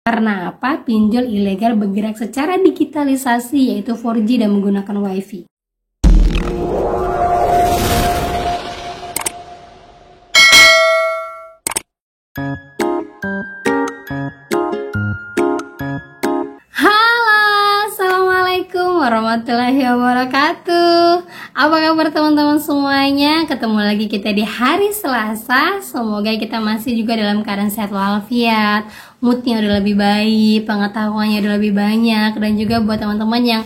Karena apa? Pinjol ilegal bergerak secara digitalisasi, yaitu 4G dan menggunakan WiFi. Halo, assalamualaikum warahmatullahi wabarakatuh. Apa kabar teman-teman semuanya? Ketemu lagi kita di hari Selasa. Semoga kita masih juga dalam keadaan sehat walafiat, moodnya udah lebih baik, pengetahuannya udah lebih banyak. Dan juga buat teman-teman yang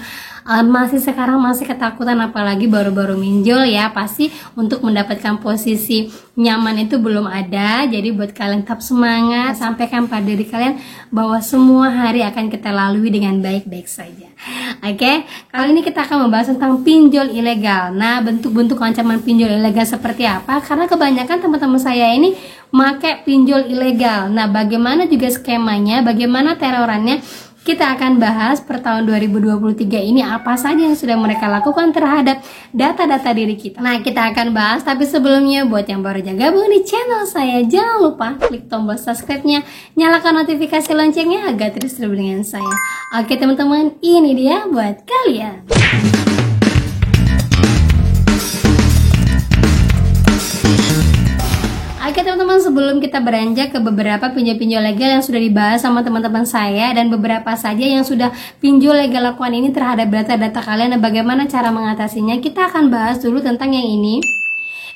masih ketakutan, apalagi baru-baru minjol ya, pasti untuk mendapatkan posisi nyaman itu belum ada. Jadi buat kalian tetap semangat, sampaikan pada diri kalian bahwa semua hari akan kita lalui dengan baik-baik saja. Oke, kali ini kita akan membahas tentang pinjol ilegal. Nah, bentuk-bentuk ancaman pinjol ilegal seperti apa? Karena kebanyakan teman-teman saya ini pakai pinjol ilegal. Nah, bagaimana juga skemanya, bagaimana terorannya? Kita akan bahas per tahun 2023 ini apa saja yang sudah mereka lakukan terhadap data-data diri kita. Nah, kita akan bahas, tapi sebelumnya buat yang baru aja gabung di channel saya, jangan lupa klik tombol subscribe-nya, nyalakan notifikasi loncengnya agar terus terhubung dengan saya. Oke teman-teman, ini dia buat kalian. Oke teman-teman, sebelum kita beranjak ke beberapa pinjol-pinjol legal yang sudah dibahas sama teman-teman saya dan beberapa saja yang sudah pinjol legal lakukan ini terhadap data-data kalian dan bagaimana cara mengatasinya, kita akan bahas dulu tentang yang ini,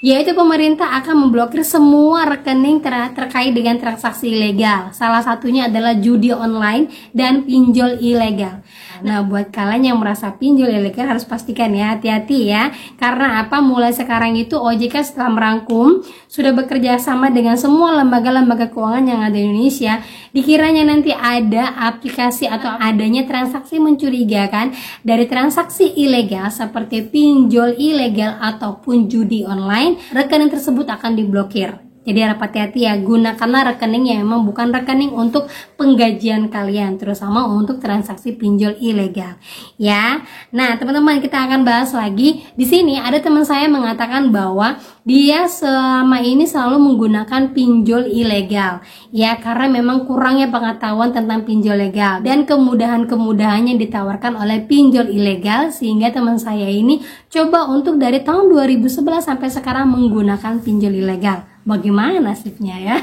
yaitu pemerintah akan memblokir semua rekening terkait dengan transaksi ilegal. Salah satunya adalah judi online dan pinjol ilegal. Nah, buat kalian yang merasa pinjol ilegal harus pastikan ya, hati-hati ya. Karena apa? Mulai sekarang itu OJK setelah merangkum, sudah bekerja sama dengan semua lembaga-lembaga keuangan yang ada di Indonesia. Dikiranya nanti ada aplikasi atau adanya transaksi mencurigakan dari transaksi ilegal seperti pinjol ilegal ataupun judi online, rekening tersebut akan diblokir. Jadi harap hati-hati ya, gunakanlah rekening yang memang bukan rekening untuk penggajian kalian, terutama untuk transaksi pinjol ilegal. Ya. Nah, teman-teman, kita akan bahas lagi. Di sini ada teman saya mengatakan bahwa dia selama ini selalu menggunakan pinjol ilegal. Ya, karena memang kurangnya pengetahuan tentang pinjol legal dan kemudahan-kemudahan yang ditawarkan oleh pinjol ilegal, sehingga teman saya ini coba untuk dari tahun 2011 sampai sekarang menggunakan pinjol ilegal. Bagaimana nasibnya ya?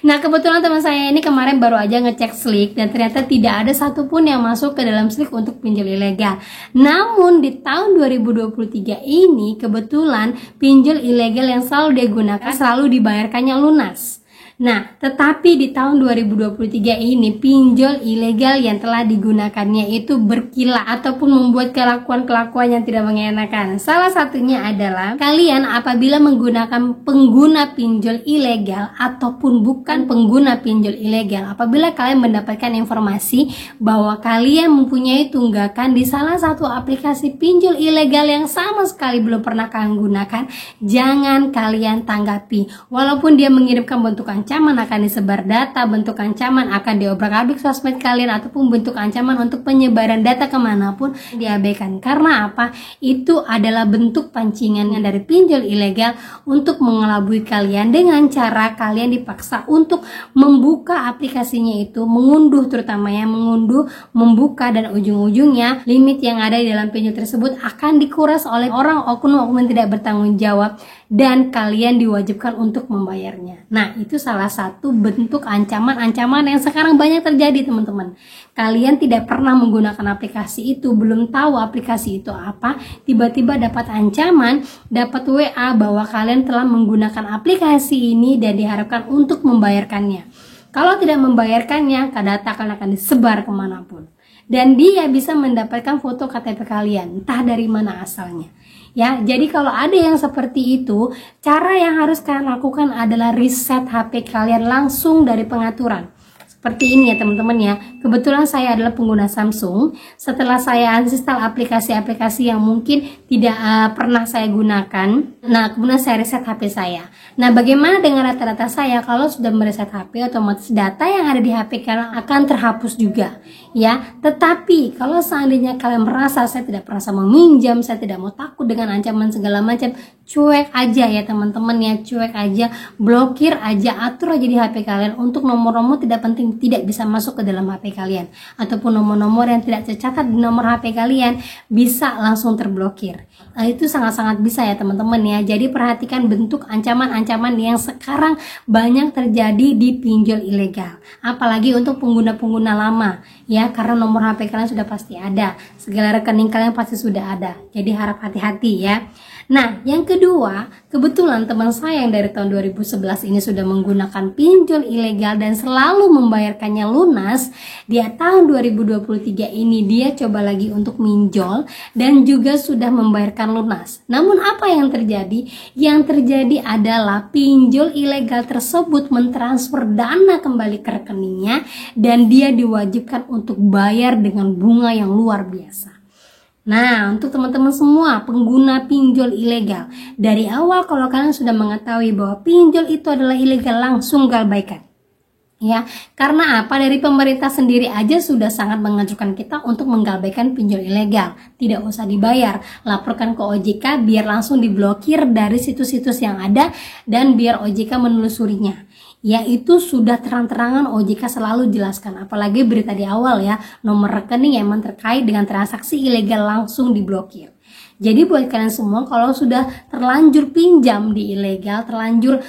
Nah, kebetulan teman saya ini kemarin baru aja ngecek Slick dan ternyata tidak ada satupun yang masuk ke dalam Slick untuk pinjol ilegal. Namun di tahun 2023 ini kebetulan pinjol ilegal yang selalu digunakan selalu dibayarkannya lunas. Nah, tetapi di tahun 2023 ini pinjol ilegal yang telah digunakannya itu berkilah ataupun membuat kelakuan-kelakuan yang tidak mengenakan. Salah satunya adalah kalian apabila menggunakan pengguna pinjol ilegal ataupun bukan pengguna pinjol ilegal, apabila kalian mendapatkan informasi bahwa kalian mempunyai tunggakan di salah satu aplikasi pinjol ilegal yang sama sekali belum pernah kalian gunakan, jangan kalian tanggapi. Walaupun dia mengirimkan bentuk ancaman akan disebar data, bentuk ancaman akan diobrak-abrik sosmed kalian, ataupun bentuk ancaman untuk penyebaran data kemanapun, diabaikan. Karena apa? Itu adalah bentuk pancingan dari pinjol ilegal untuk mengelabui kalian dengan cara kalian dipaksa untuk membuka aplikasinya itu, mengunduh, terutama yang mengunduh, membuka, dan ujung-ujungnya limit yang ada di dalam pinjol tersebut akan dikuras oleh orang oknum-oknum tidak bertanggung jawab dan kalian diwajibkan untuk membayarnya. Nah, itu salah satu bentuk ancaman-ancaman yang sekarang banyak terjadi, teman-teman. Kalian tidak pernah menggunakan aplikasi itu, belum tahu aplikasi itu apa, tiba-tiba dapat ancaman, dapat WA bahwa kalian telah menggunakan aplikasi ini dan diharapkan untuk membayarkannya. Kalau tidak membayarkannya, data kalian akan disebar kemanapun. Dan dia bisa mendapatkan foto KTP kalian, entah dari mana asalnya. Ya, jadi kalau ada yang seperti itu, cara yang harus kalian lakukan adalah reset HP kalian langsung dari pengaturan. Seperti ini ya teman-teman ya. Kebetulan saya adalah pengguna Samsung. Setelah saya uninstall aplikasi-aplikasi yang mungkin tidak pernah saya gunakan, nah kemudian saya reset HP saya. Nah, bagaimana dengan data-data saya? Kalau sudah mereset HP, otomatis data yang ada di HP kalian akan terhapus juga, ya. Tetapi kalau seandainya kalian merasa saya tidak merasa meminjam, saya tidak mau takut dengan ancaman segala macam, cuek aja ya teman-teman ya, cuek aja, blokir aja, atur aja di HP kalian untuk nomor-nomor tidak penting tidak bisa masuk ke dalam HP kalian, ataupun nomor-nomor yang tidak tercatat di nomor HP kalian bisa langsung terblokir. Nah, itu sangat-sangat bisa ya teman-teman ya. Jadi perhatikan bentuk ancaman-ancaman yang sekarang banyak terjadi di pinjol ilegal, apalagi untuk pengguna-pengguna lama ya, karena nomor HP kalian sudah pasti ada, segala rekening kalian pasti sudah ada, jadi harap hati-hati ya. Nah, yang kedua, kebetulan teman saya yang dari tahun 2011 ini sudah menggunakan pinjol ilegal dan selalu membayarkannya lunas. Dia tahun 2023 ini dia coba lagi untuk minjol dan juga sudah membayarkan lunas. Namun apa yang terjadi? Yang terjadi adalah pinjol ilegal tersebut mentransfer dana kembali ke rekeningnya dan dia diwajibkan untuk bayar dengan bunga yang luar biasa. Nah, untuk teman-teman semua pengguna pinjol ilegal, dari awal kalau kalian sudah mengetahui bahwa pinjol itu adalah ilegal, langsung galbaikan. Ya, karena apa? Dari pemerintah sendiri aja sudah sangat menganjurkan kita untuk menggalbaikan pinjol ilegal. Tidak usah dibayar, laporkan ke OJK biar langsung diblokir dari situs-situs yang ada dan biar OJK menelusurinya. Ya, itu sudah terang-terangan OJK selalu jelaskan, apalagi berita di awal ya, nomor rekening yang terkait dengan transaksi ilegal langsung diblokir. Jadi buat kalian semua, kalau sudah terlanjur pinjam di ilegal, terlanjur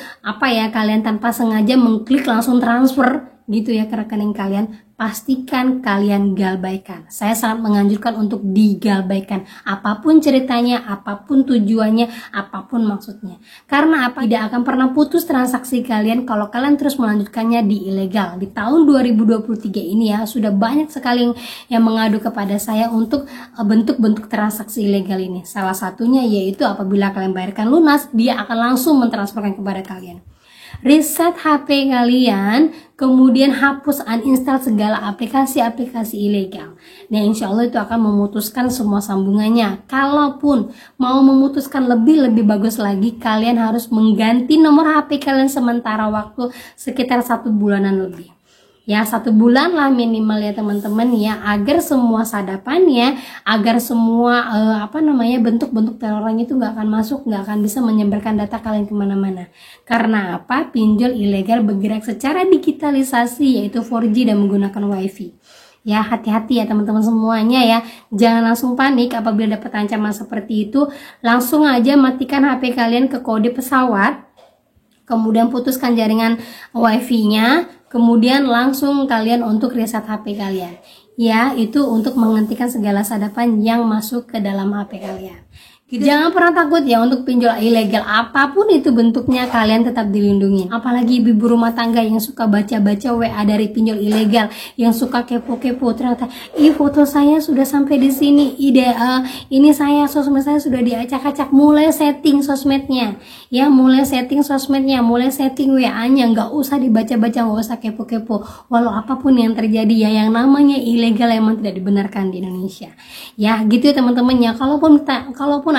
kalian tanpa sengaja mengklik langsung transfer gitu ya ke rekening kalian, pastikan kalian galbaikan. Saya sangat menganjurkan untuk digalbaikan, apapun ceritanya, apapun tujuannya, apapun maksudnya. Karena apa? Tidak akan pernah putus transaksi kalian kalau kalian terus melanjutkannya di ilegal. Di tahun 2023 ini ya, sudah banyak sekali yang mengadu kepada saya untuk bentuk-bentuk transaksi ilegal ini. Salah satunya yaitu apabila kalian bayarkan lunas, dia akan langsung mentransferkan kepada kalian. Reset HP kalian, kemudian hapus uninstall segala aplikasi-aplikasi ilegal. Nah, insya Allah itu akan memutuskan semua sambungannya. Kalaupun mau memutuskan lebih bagus lagi, kalian harus mengganti nomor HP kalian sementara waktu sekitar 1 bulanan lebih. Ya, 1 bulan lah minimal ya teman-teman ya, agar semua sadapannya, agar semua bentuk-bentuk terornya itu nggak akan masuk, nggak akan bisa menyebarkan data kalian kemana-mana. Karena apa? Pinjol ilegal bergerak secara digitalisasi, yaitu 4G dan menggunakan WiFi. Ya, hati-hati ya teman-teman semuanya ya, jangan langsung panik apabila dapat ancaman seperti itu. Langsung aja matikan HP kalian ke kode pesawat, kemudian putuskan jaringan WiFi-nya, kemudian langsung kalian untuk reset HP kalian. Ya, itu untuk menghentikan segala sadapan yang masuk ke dalam HP kalian. Jangan pernah takut ya untuk pinjol ilegal, apapun itu bentuknya kalian tetap dilindungi. Apalagi ibu rumah tangga yang suka baca-baca WA dari pinjol ilegal, yang suka kepo-kepo, ternyata foto saya sudah sampai di sini, ini sosmed saya sudah diacak-acak. Mulai setting sosmednya ya, mulai setting WA-nya, nggak usah dibaca-baca, nggak usah kepo-kepo. Walau apapun yang terjadi ya, yang namanya ilegal emang tidak dibenarkan di Indonesia ya, gitu ya teman-teman ya. Kalaupun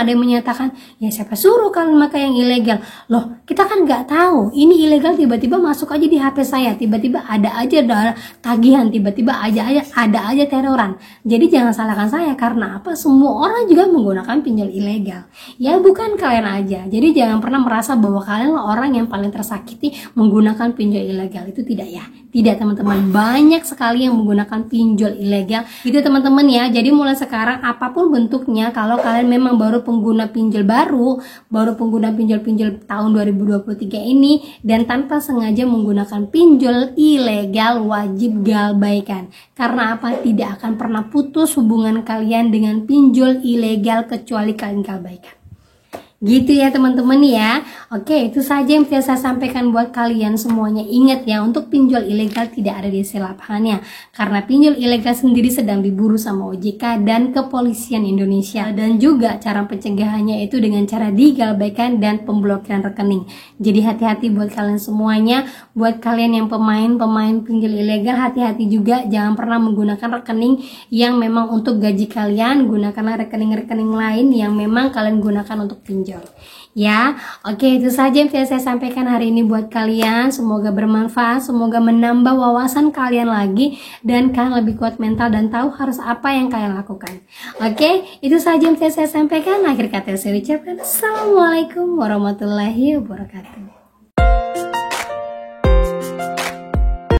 ada yang menyatakan, ya siapa suruh kalian pakai yang ilegal? Loh, kita kan nggak tahu ini ilegal, tiba-tiba masuk aja di HP saya, tiba-tiba ada aja tagihan, tiba-tiba ada aja teroran. Jadi jangan salahkan saya, karena apa? Semua orang juga menggunakan pinjol ilegal ya, bukan kalian aja. Jadi jangan pernah merasa bahwa kalian orang yang paling tersakiti menggunakan pinjol ilegal. Itu tidak ya, tidak teman-teman. Banyak sekali yang menggunakan pinjol ilegal gitu teman-teman ya. Jadi mulai sekarang apapun bentuknya, kalau kalian memang baru pengguna pinjol pengguna pinjol tahun 2023 ini dan tanpa sengaja menggunakan pinjol ilegal, wajib galbaikan. Karena apa? Tidak akan pernah putus hubungan kalian dengan pinjol ilegal kecuali kalian galbaikan. Gitu ya teman-teman ya. Oke, itu saja yang bisa saya sampaikan buat kalian semuanya. Ingat ya, untuk pinjol ilegal tidak ada DC lapangannya, karena pinjol ilegal sendiri sedang diburu sama OJK dan kepolisian Indonesia. Dan juga cara pencegahannya itu dengan cara digalbaikan dan pemblokiran rekening. Jadi hati-hati buat kalian semuanya. Buat kalian yang pemain pinjol ilegal, hati-hati juga, jangan pernah menggunakan rekening yang memang untuk gaji kalian. Gunakanlah rekening-rekening lain yang memang kalian gunakan untuk pinjol. pinjol. Ya, oke, itu saja yang bisa saya sampaikan hari ini buat kalian. Semoga bermanfaat, semoga menambah wawasan kalian lagi dan kalian lebih kuat mental dan tahu harus apa yang kalian lakukan. Oke, itu saja yang bisa saya sampaikan. Akhir kata saya ucapkan assalamualaikum warahmatullahi wabarakatuh.